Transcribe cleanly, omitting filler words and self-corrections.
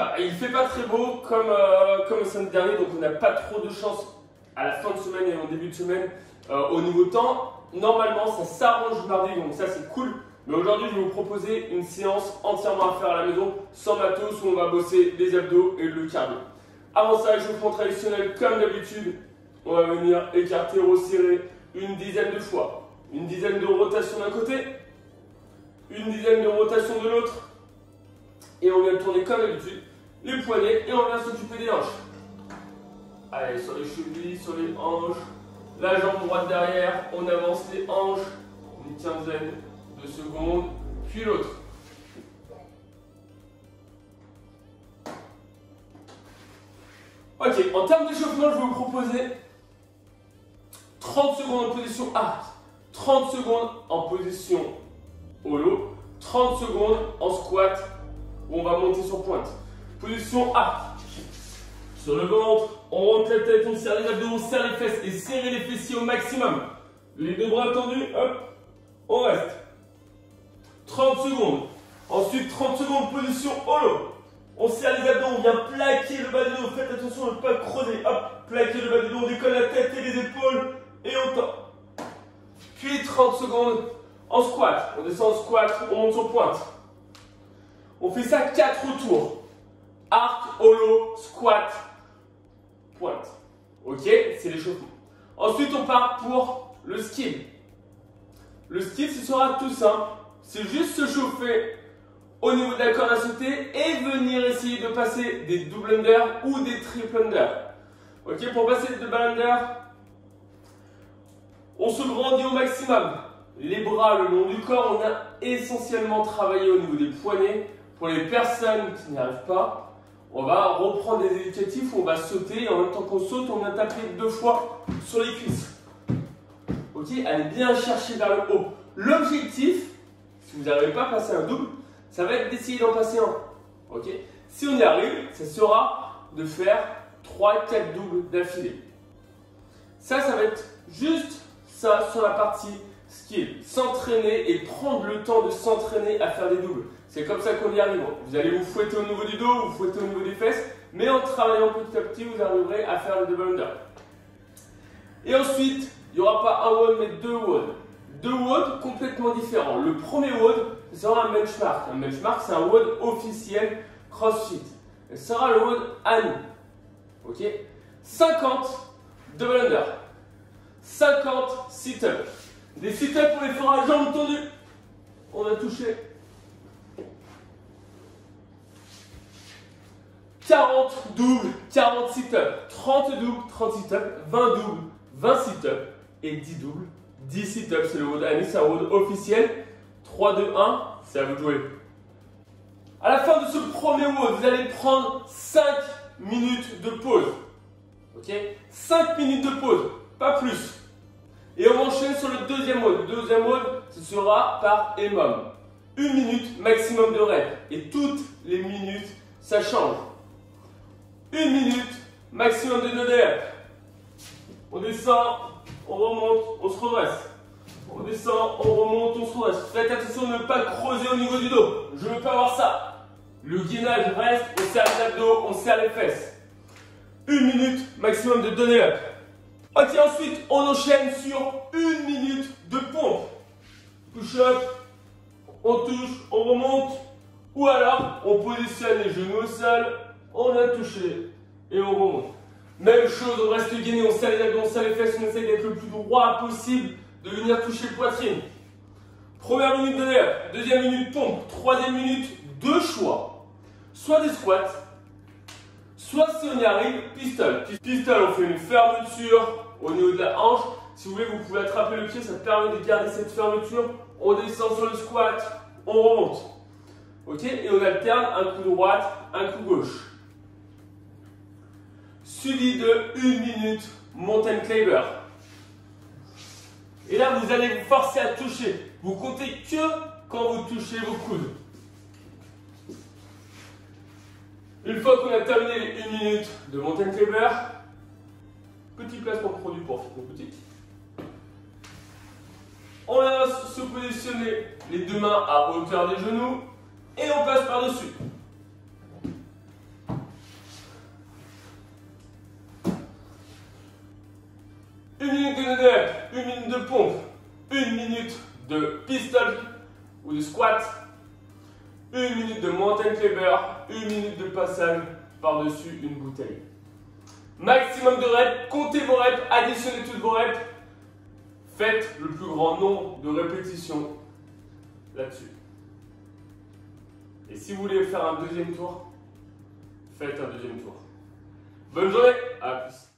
bah, il fait pas très beau comme le samedi dernier, donc on n'a pas trop de chance à la fin de semaine et en début de semaine au niveau temps. Normalement, ça s'arrange mardi, donc ça c'est cool. Mais aujourd'hui, je vais vous proposer une séance entièrement à faire à la maison, sans matos, où on va bosser les abdos et le cardio. Avant ça, échauffement traditionnel comme d'habitude. On va venir écarter, resserrer une dizaine de fois. Une dizaine de rotations d'un côté, une dizaine de rotations de l'autre. Et on vient tourner comme d'habitude les poignets et on vient s'occuper des hanches. Allez, sur les chevilles, sur les hanches. La jambe droite derrière, on avance les hanches. Une quinzaine de secondes, puis l'autre. Ok, en termes d'échauffement, je vais vous proposer 30 secondes en position arc, 30 secondes en position holo, 30 secondes en squat où on va monter sur pointe. Position arc. Sur le ventre, on rentre la tête, on serre les abdos, on serre les fesses et serrer les fessiers au maximum. Les deux bras tendus, hop, on reste. 30 secondes. Ensuite, 30 secondes position holo. On serre les abdos, on vient plaquer le bas du dos. Faites attention à ne pas creuser. Hop, plaquer le bas du dos, on décolle la tête et les épaules et on tend. Puis 30 secondes en squat. On descend en squat, on monte sur pointe. On fait ça 4 tours. Arc, holo, squat, pointe. Ok, c'est l'échauffement. Ensuite, on part pour le skill. Le skill, ce sera tout simple. C'est juste se chauffer au niveau de la corde à sauter et venir essayer de passer des double under ou des triple under. Ok, pour passer les double under, on se grandit au maximum. Les bras le long du corps, on a essentiellement travaillé au niveau des poignets. Pour les personnes qui n'y arrivent pas, on va reprendre des éducatifs où on va sauter et en même temps qu'on saute, on va taper 2 fois sur les cuisses. Ok, allez bien chercher vers le haut. L'objectif, si vous n'arrivez pas à passer un double, ça va être d'essayer d'en passer un. Ok, si on y arrive, ça sera de faire 3-4 doubles d'affilée. Ça va être juste ça sur la partie skill. S'entraîner et prendre le temps de s'entraîner à faire des doubles. C'est comme ça qu'on y arrive. Vous allez vous fouetter au niveau du dos, vous fouetter au niveau des fesses, mais en travaillant petit à petit, vous arriverez à faire le double under. Et ensuite, il n'y aura pas un WOD, mais 2 WOD. 2 WOD complètement différents. Le premier WOD, ce sera un benchmark. Un benchmark, c'est un WOD officiel CrossFit. Ce sera le WOD ANI. Ok, 50 double under. 50 sit-ups. Des sit-ups, on les fera à jambes tendues. On a touché. 40 doubles, 40 sit-ups. 30 doubles, 30 sit-ups. 20 doubles, 20 sit-ups. Et 10 doubles, 10 sit-ups. C'est le WOD ANI, c'est un WOD officiel. 3, 2, 1, c'est à vous de jouer. À la fin de ce premier WOD, vous allez prendre 5 minutes de pause. Ok, 5 minutes de pause, pas plus. Et on enchaîne sur le deuxième WOD. Le deuxième WOD, ce sera par EMOM. 1 minute maximum de reps. Et toutes les minutes, ça change. 1 minute maximum de 2 reps. On descend, on remonte, on se redresse. On descend, on remonte, on se redresse. Faites attention de ne pas creuser au niveau du dos. Je ne veux pas avoir ça. Le gainage reste, on serre les abdos, on serre les fesses. 1 minute maximum de 2 reps. Ok, ensuite, on enchaîne sur 1 minute de pompe. Push-up, on touche, on remonte. Ou alors, on positionne les genoux au sol, on a touché et on remonte. Même chose, on reste gainé, on serre les abdos, on serre les fesses, on essaie d'être le plus droit possible, de venir toucher poitrine. Première minute de nerf, deuxième minute pompe, troisième minute, 2 choix. Soit des squats, soit si on y arrive, pistol. Pistol, on fait une fermeture au niveau de la hanche. Si vous voulez, vous pouvez attraper le pied, ça permet de garder cette fermeture. On descend sur le squat, on remonte. Ok, et on alterne un coup droite, un coup gauche. Suivi de 1 minute mountain climber. Et là, vous allez vous forcer à toucher. Vous comptez que quand vous touchez vos coudes. Une fois qu'on a terminé les 1 minute de mountain climber, petit placement produit pour fitness boutique. On va se positionner les 2 mains à hauteur des genoux et on passe par-dessus. de pistol ou de squat, 1 minute de mountain climber, 1 minute de passage par-dessus une bouteille. Maximum de reps, comptez vos reps, additionnez toutes vos reps, faites le plus grand nombre de répétitions là-dessus. Et si vous voulez faire un deuxième tour, faites un deuxième tour. Bonne journée, à plus.